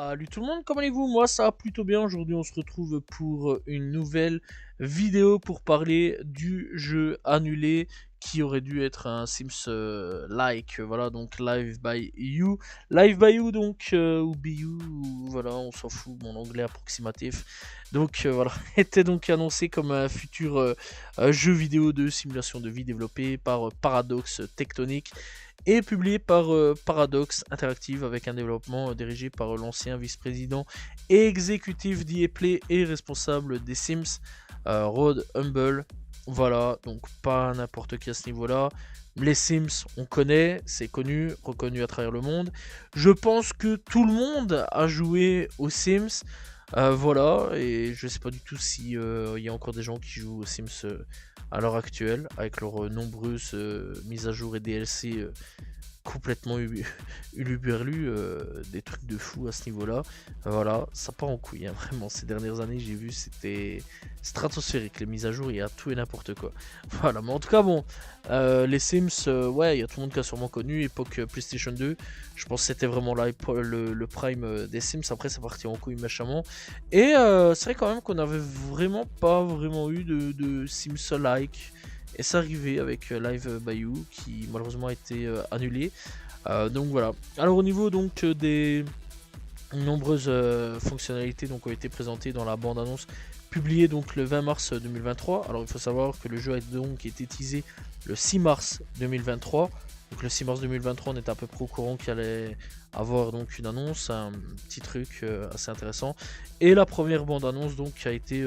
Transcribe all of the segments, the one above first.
Salut tout le monde, comment allez-vous? Moi ça va plutôt bien. Aujourd'hui on se retrouve pour une nouvelle vidéo pour parler du jeu annulé qui aurait dû être un Sims like, voilà, donc Live by You. Live by You donc, ou Be You, voilà, on s'en fout, mon anglais approximatif. Donc voilà, était donc annoncé comme un futur jeu vidéo de simulation de vie développé par Paradox Tectonic et publié par Paradox Interactive avec un développement dirigé par l'ancien vice-président et exécutif d'EA et responsable des Sims, Rod Humble. Voilà, donc pas n'importe qui à ce niveau-là. Les Sims, on connaît, c'est connu, reconnu à travers le monde. Je pense que tout le monde a joué aux Sims. Voilà, et je sais pas du tout si il y a encore des gens qui jouent aux Sims à l'heure actuelle, avec leurs nombreuses mises à jour et DLC complètement uluberlu, des trucs de fou à ce niveau-là. Voilà, ça part en couille, hein, vraiment. Ces dernières années, j'ai vu, c'était stratosphérique. Les mises à jour, il y a tout et n'importe quoi. Voilà, mais en tout cas, bon, les Sims, ouais, il y a tout le monde qui a sûrement connu, époque PlayStation 2. Je pense que c'était vraiment là le prime des Sims. Après, ça partit en couille méchamment. Et c'est vrai quand même qu'on avait vraiment pas vraiment eu de Sims-like. Et c'est arrivé avec Live by You qui malheureusement a été annulé. Donc voilà. Alors au niveau donc des nombreuses fonctionnalités donc ont été présentées dans la bande-annonce publiée donc le 20 mars 2023. Alors il faut savoir que le jeu a donc été teasé le 6 mars 2023. Donc le 6 mars 2023, on était à peu près au courant qu'il allait avoir donc une annonce, un petit truc assez intéressant. Et la première bande-annonce donc a été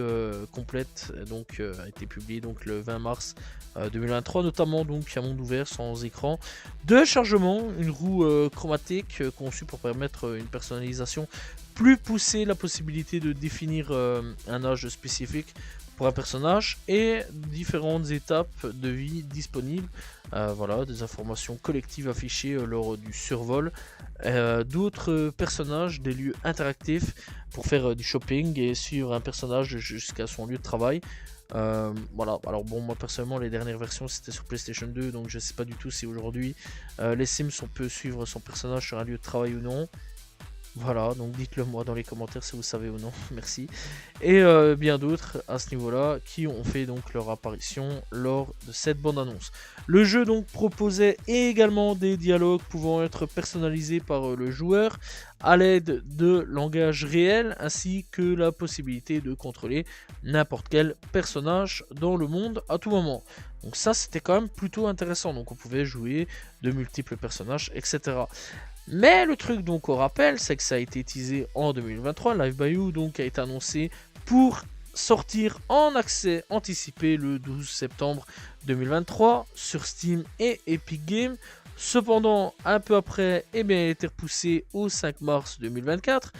complète, donc a été publiée donc le 20 mars 2023, notamment donc un monde ouvert sans écran de chargement, une roue chromatique conçue pour permettre une personnalisation plus poussée, la possibilité de définir un âge spécifique pour un personnage et différentes étapes de vie disponibles. Voilà, des informations collectives affichées lors du survol, d'autres personnages, des lieux interactifs pour faire du shopping et suivre un personnage jusqu'à son lieu de travail. Voilà, alors bon, moi personnellement, les dernières versions c'était sur PlayStation 2, donc je sais pas du tout si aujourd'hui les Sims on peut suivre son personnage sur un lieu de travail ou non. Voilà, donc dites-le moi dans les commentaires si vous savez ou non, merci. Et bien d'autres à ce niveau-là qui ont fait donc leur apparition lors de cette bande-annonce. Le jeu donc proposait également des dialogues pouvant être personnalisés par le joueur à l'aide de langage réel ainsi que la possibilité de contrôler n'importe quel personnage dans le monde à tout moment. Donc ça c'était quand même plutôt intéressant, donc on pouvait jouer de multiples personnages, etc. Mais le truc donc au rappel, c'est que ça a été teasé en 2023, Live by You donc a été annoncé pour sortir en accès anticipé le 12 septembre 2023 sur Steam et Epic Games. Cependant, un peu après, eh bien, il a été repoussé au 5 mars 2024,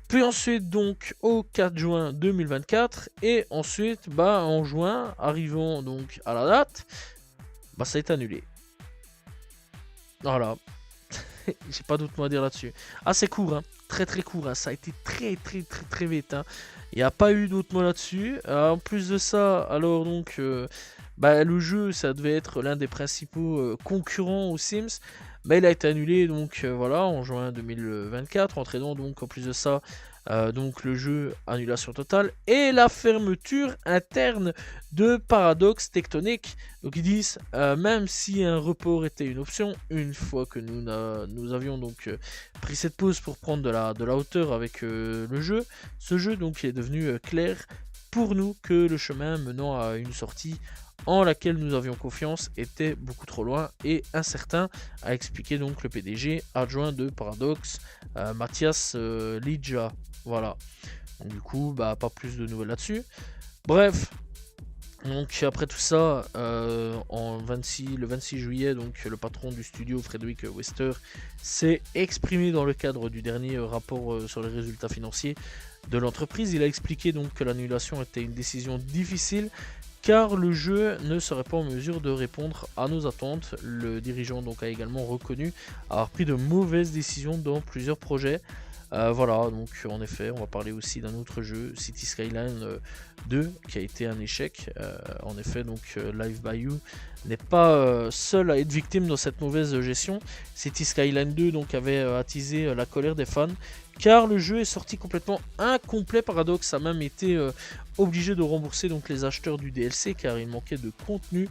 puis ensuite donc au 4 juin 2024, et ensuite en juin, arrivant donc à la date, ça a été annulé. Voilà. J'ai pas d'autre mot à dire là-dessus. Ah, c'est court, hein. Très très court, hein. Ça a été très vite, hein. Il n'y a pas eu d'autre mot là-dessus. En plus de ça, alors donc, le jeu, ça devait être l'un des principaux concurrents aux Sims. Mais il a été annulé, donc voilà, en juin 2024, entraînant donc en plus de ça, donc le jeu annulation totale et la fermeture interne de Paradox Tectonic. Donc ils disent même si un report était une option, une fois que nous avions donc pris cette pause pour prendre de la hauteur avec le jeu, ce jeu donc est devenu clair pour nous que le chemin menant à une sortie en laquelle nous avions confiance était beaucoup trop loin et incertain, a expliqué donc le PDG adjoint de Paradox, Mathias Lidja. Voilà. Donc, du coup, pas plus de nouvelles là-dessus. Bref. Donc après tout ça, le 26 juillet, donc le patron du studio, Frederick Wester, s'est exprimé dans le cadre du dernier rapport sur les résultats financiers de l'entreprise. Il a expliqué donc que l'annulation était une décision difficile car le jeu ne serait pas en mesure de répondre à nos attentes. Le dirigeant donc a également reconnu avoir pris de mauvaises décisions dans plusieurs projets. Voilà, donc en effet, on va parler aussi d'un autre jeu, City Skyline 2, qui a été un échec. En effet, donc Live by You n'est pas seul à être victime dans cette mauvaise gestion. City Skyline 2 donc avait attisé la colère des fans car le jeu est sorti complètement incomplet. Paradox a même été obligé de rembourser donc les acheteurs du DLC car il manquait de contenu.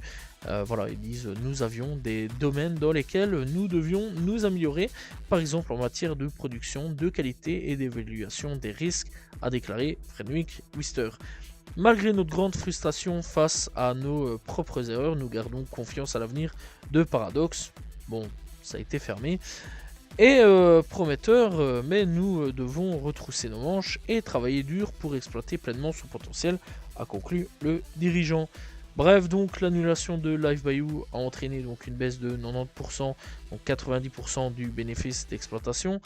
Voilà, ils disent nous avions des domaines dans lesquels nous devions nous améliorer, par exemple en matière de production, de qualité et d'évaluation des risques, a déclaré Frederick Wister. Malgré notre grande frustration face à nos propres erreurs, nous gardons confiance à l'avenir de Paradox. Bon, ça a été fermé. Et prometteur, mais nous devons retrousser nos manches et travailler dur pour exploiter pleinement son potentiel, a conclu le dirigeant. Bref, donc l'annulation de Live by You a entraîné donc une baisse de 90%, donc 90% du bénéfice d'exploitation.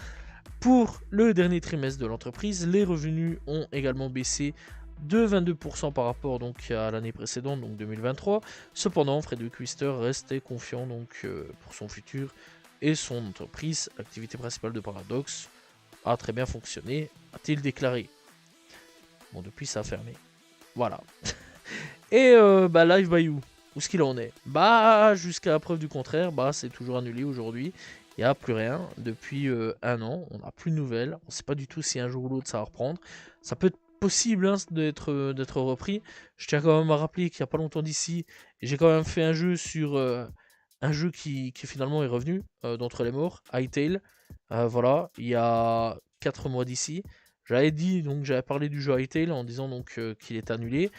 Pour le dernier trimestre de l'entreprise, les revenus ont également baissé de 22% par rapport donc à l'année précédente, donc 2023. Cependant, Frederick Wister restait confiant donc pour son futur et son entreprise, l'activité principale de Paradox, a très bien fonctionné, a-t-il déclaré. Bon, depuis ça a fermé. Voilà. Et Live by You, où est-ce qu'il en est? Bah, jusqu'à preuve du contraire, bah c'est toujours annulé aujourd'hui. Il n'y a plus rien depuis un an, on n'a plus de nouvelles, on ne sait pas du tout si un jour ou l'autre ça va reprendre. Ça peut être possible hein, d'être repris. Je tiens quand même à rappeler qu'il n'y a pas longtemps d'ici, j'ai quand même fait un jeu sur un jeu qui finalement est revenu d'entre les morts, Hytale. Voilà, il y a 4 mois d'ici. J'avais parlé du jeu Hytale en disant donc qu'il est annulé.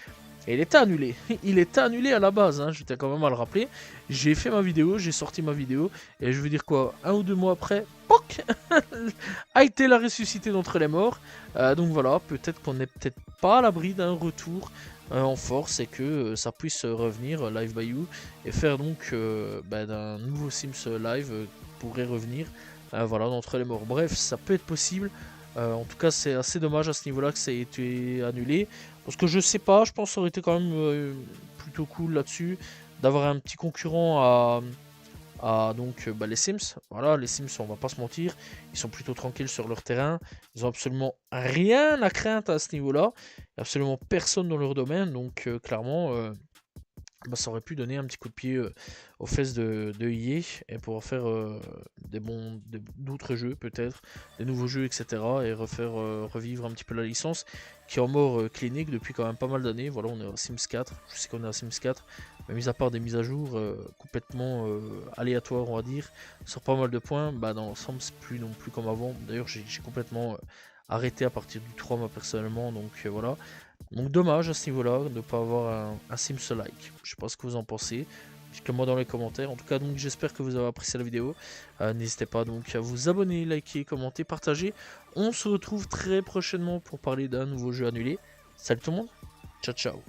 Et il était annulé. Il était annulé à la base, hein, je tiens quand même à le rappeler. J'ai fait ma vidéo, j'ai sorti ma vidéo. Et je veux dire quoi, 1 ou 2 mois après, POC Hytale a ressuscité d'entre les morts. Donc voilà, peut-être qu'on n'est peut-être pas à l'abri d'un retour en force et que ça puisse revenir Live by You et faire donc d'un nouveau Sims Live pourrait revenir voilà, d'entre les morts. Bref, ça peut être possible. En tout cas, c'est assez dommage à ce niveau-là que ça ait été annulé. Parce que je sais pas, je pense que ça aurait été quand même plutôt cool là-dessus d'avoir un petit concurrent à donc les Sims. Voilà, les Sims, on va pas se mentir, ils sont plutôt tranquilles sur leur terrain. Ils ont absolument rien à craindre à ce niveau-là. Il n'y a absolument personne dans leur domaine, donc clairement, ça aurait pu donner un petit coup de pied aux fesses de EA et pouvoir faire d'autres jeux peut-être, des nouveaux jeux etc. et refaire revivre un petit peu la licence qui est en mort clinique depuis quand même pas mal d'années. Voilà, on est à Sims 4, je sais qu'on est à Sims 4, mais mis à part des mises à jour complètement aléatoires on va dire, sur pas mal de points, dans l'ensemble c'est plus non plus comme avant. D'ailleurs j'ai complètement arrêté à partir du 3 moi personnellement, donc voilà. Donc dommage à ce niveau-là de ne pas avoir un Sims-like. Je sais pas ce que vous en pensez. Dites-le-moi dans les commentaires. En tout cas, donc j'espère que vous avez apprécié la vidéo. N'hésitez pas donc à vous abonner, liker, commenter, partager. On se retrouve très prochainement pour parler d'un nouveau jeu annulé. Salut tout le monde. Ciao ciao.